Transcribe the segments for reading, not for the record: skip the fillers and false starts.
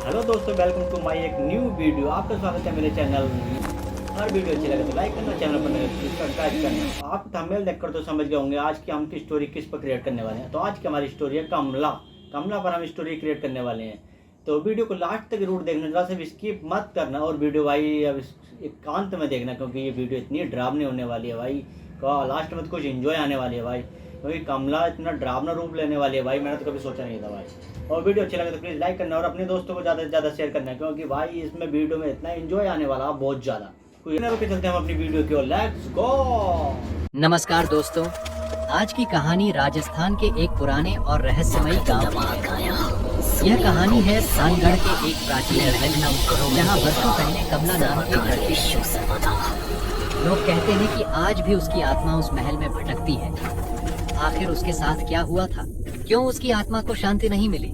Hello दोस्तों, welcome to my एक new video. आपका स्वागत है मेरे चैनल में। हर वीडियो अच्छी लगे तो लाइक करना, चैनल पर सब्सक्राइब करना। आप थंबनेल देखकर तो समझ गए होंगे आज की हम की स्टोरी किस पर क्रिएट करने वाले हैं। तो आज की हमारी स्टोरी है कमला। कमला पर हम स्टोरी क्रिएट करने वाले हैं। तो वीडियो को लास्ट तक जरूर देखना, जरा से स्किप मत करना। और वीडियो भाई अब एकांत में देखना, क्योंकि ये वीडियो इतनी डरावनी होने वाली है भाई। लास्ट में तो कुछ इंजॉय आने वाली है भाई, क्योंकि कमला इतना डरावना रूप लेने वाली है भाई, मैंने तो कभी सोचा नहीं था भाई। और वीडियो अच्छी लगे तो प्लीज़ लाइक करना और अपने दोस्तों को ज़्यादा से ज़्यादा शेयर करना, क्योंकि भाई इसमें वीडियो में इतना एंजॉय आने वाला है बहुत ज़्यादा। कोई ना रुके, चलते हैं हम अपनी वीडियो की ओर। Let's go. नमस्कार दोस्तों, आज की कहानी राजस्थान के एक पुराने और रहस्यमयी गांव की है। यह कहानी है सानगढ़ के एक प्राचीन महल की, जहां वर्षों पहले कमला नाम की एक लड़की। लोग कहते हैं कि आज भी उसकी आत्मा उस महल में भटकती है। आखिर उसके साथ क्या हुआ था? क्यों उसकी आत्मा को शांति नहीं मिली?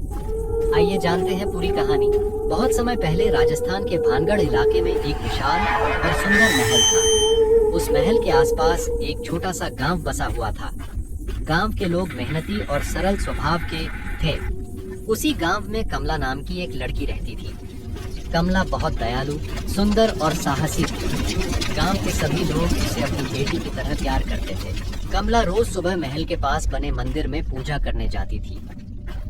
आइए जानते हैं पूरी कहानी। बहुत समय पहले राजस्थान के भानगढ़ इलाके में एक विशाल और सुंदर महल था। उस महल के आसपास एक छोटा सा गांव बसा हुआ था। गांव के लोग मेहनती और सरल स्वभाव के थे। उसी गांव में कमला नाम की एक लड़की रहती थी। कमला बहुत दयालु, सुंदर और साहसी थी। गांव के सभी लोग उसे अपनी बेटी की तरह प्यार करते थे। कमला रोज सुबह महल के पास बने मंदिर में पूजा करने जाती थी।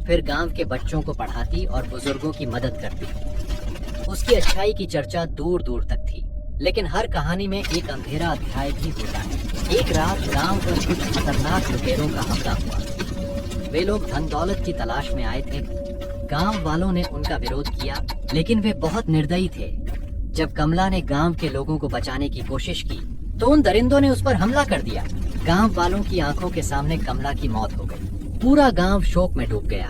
फिर गांव के बच्चों को पढ़ाती और बुजुर्गों की मदद करती। उसकी अच्छाई की चर्चा दूर दूर तक थी। लेकिन हर कहानी में एक अंधेरा अध्याय भी होता है। एक रात गांव पर कुछ खतरनाक लुटेरों का हमला हुआ। वे लोग धन दौलत की तलाश में आए थे। गांव वालों ने उनका विरोध किया, लेकिन वे बहुत निर्दयी थे। जब कमला ने गांव के लोगों को बचाने की कोशिश की, तो उन दरिंदों ने उस पर हमला कर दिया। गांव वालों की आंखों के सामने कमला की मौत हो गई। पूरा गांव शोक में डूब गया।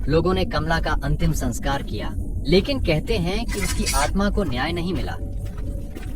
लोगों ने कमला का अंतिम संस्कार किया, लेकिन कहते हैं कि उसकी आत्मा को न्याय नहीं मिला।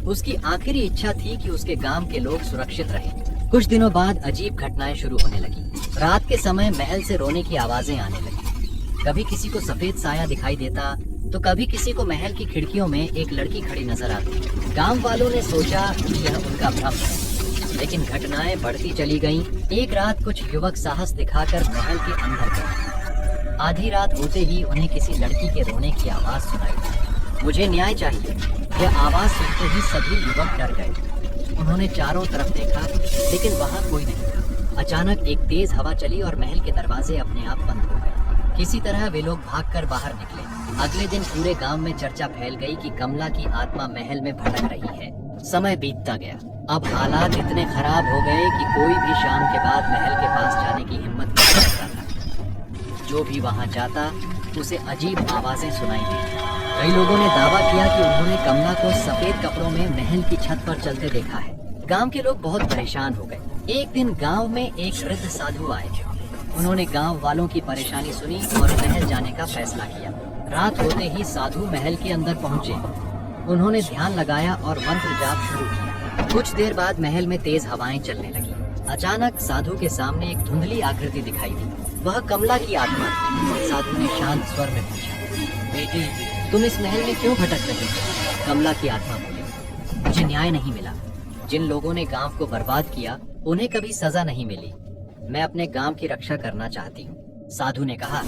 उसकी आखिरी इच्छा थी कि उसके गांव के लोग सुरक्षित रहें। कुछ दिनों बाद अजीब घटनाएं शुरू होने लगी। रात के समय महल से रोने की आवाजें आने लगी। कभी किसी को सफेद साया दिखाई देता, तो कभी किसी को महल की खिड़कियों में एक लड़की खड़ी नजर आती। गांव वालों ने सोचा कि यह उनका भ्रम है, लेकिन घटनाएं बढ़ती चली गईं। एक रात कुछ युवक साहस दिखाकर महल के अंदर गए। आधी रात होते ही उन्हें किसी लड़की के रोने की आवाज सुनाई। मुझे न्याय चाहिए, यह आवाज सुनते ही सभी युवक डर गए। उन्होंने चारों तरफ देखा, लेकिन वहाँ कोई नहीं था। अचानक एक तेज हवा चली और महल के दरवाजे अपने आप बंद हो गए। किसी तरह वे लोग भागकर बाहर निकले। अगले दिन पूरे गांव में चर्चा फैल गई कि कमला की आत्मा महल में भटक रही है। समय बीतता गया। अब हालात इतने खराब हो गए कि कोई भी शाम के बाद महल के पास जाने की हिम्मत नहीं करता था। जो भी वहां जाता, उसे अजीब आवाजें सुनाई दी। कई लोगों ने दावा किया कि उन्होंने कमला को सफेद कपड़ों में महल की छत पर चलते देखा है। गांव के लोग बहुत परेशान हो गए। एक दिन गांव में एक वृद्ध साधु आए। उन्होंने गांव वालों की परेशानी सुनी और महल जाने का फैसला किया। रात होते ही साधु महल के अंदर पहुंचे। उन्होंने ध्यान लगाया और मंत्र जाप शुरू किया। कुछ देर बाद महल में तेज हवाएं चलने लगी। अचानक साधु के सामने एक धुंधली आकृति दिखाई दी। वह कमला की आत्मा थी। साधु ने शांत स्वर में पूछा, बेटी, तुम इस महल में क्यों भटक रहे हो? कमला की आत्मा बोली, मुझे न्याय नहीं मिला। जिन लोगों ने गांव को बर्बाद किया, उन्हें कभी सजा नहीं मिली। मैं अपने गांव की रक्षा करना चाहती हूँ। साधु ने कहा,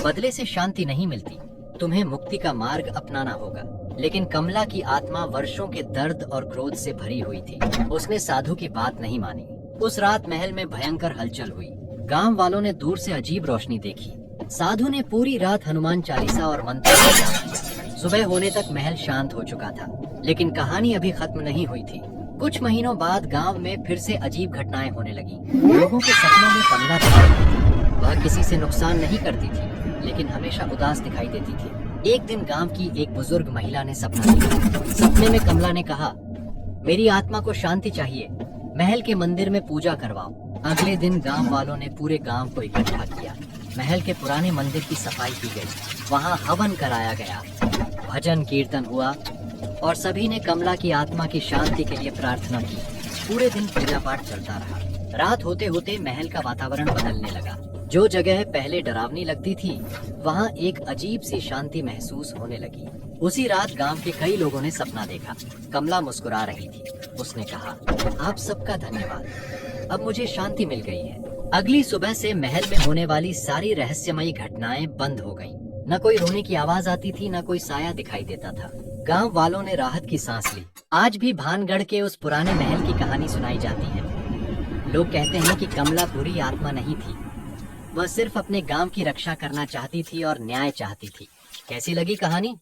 बदले से शांति नहीं मिलती, तुम्हें मुक्ति का मार्ग अपनाना होगा। लेकिन कमला की आत्मा वर्षों के दर्द और क्रोध से भरी हुई थी। उसने साधु की बात नहीं मानी। उस रात महल में भयंकर हलचल हुई। गांव वालों ने दूर से अजीब रोशनी देखी। साधु ने पूरी रात हनुमान चालीसा और मंत्र का जाप किया। सुबह होने तक महल शांत हो चुका था, लेकिन कहानी अभी खत्म नहीं हुई थी। कुछ महीनों बाद गांव में फिर से अजीब घटनाएं होने लगी। लोगों के सपनों में कमला दिखाई देती। वह किसी से नुकसान नहीं करती थी, लेकिन हमेशा उदास दिखाई देती थी। एक दिन गांव की एक बुजुर्ग महिला ने सपना देखा। सपने में कमला ने कहा, मेरी आत्मा को शांति चाहिए, महल के मंदिर में पूजा करवाओ। अगले दिन गांव वालों ने पूरे गांव को इकट्ठा किया। महल के पुराने मंदिर की सफाई की गई। वहां हवन कराया गया, भजन कीर्तन हुआ और सभी ने कमला की आत्मा की शांति के लिए प्रार्थना की। पूरे दिन पूजा पाठ चलता रहा। रात होते होते महल का वातावरण बदलने लगा। जो जगह पहले डरावनी लगती थी, वहां एक अजीब सी शांति महसूस होने लगी। उसी रात गांव के कई लोगों ने सपना देखा। कमला मुस्कुरा रही थी। उसने कहा, आप सबका धन्यवाद, अब मुझे शांति मिल गई है। अगली सुबह से महल में होने वाली सारी रहस्यमयी घटनाएं बंद हो गईं। न कोई रोने की आवाज आती थी, न कोई साया दिखाई देता था। गांव वालों ने राहत की सांस ली। आज भी भानगढ़ के उस पुराने महल की कहानी सुनाई जाती है। लोग कहते हैं कि कमला बुरी आत्मा नहीं थी, वह सिर्फ अपने गांव की रक्षा करना चाहती थी और न्याय चाहती थी। कैसी लगी कहानी?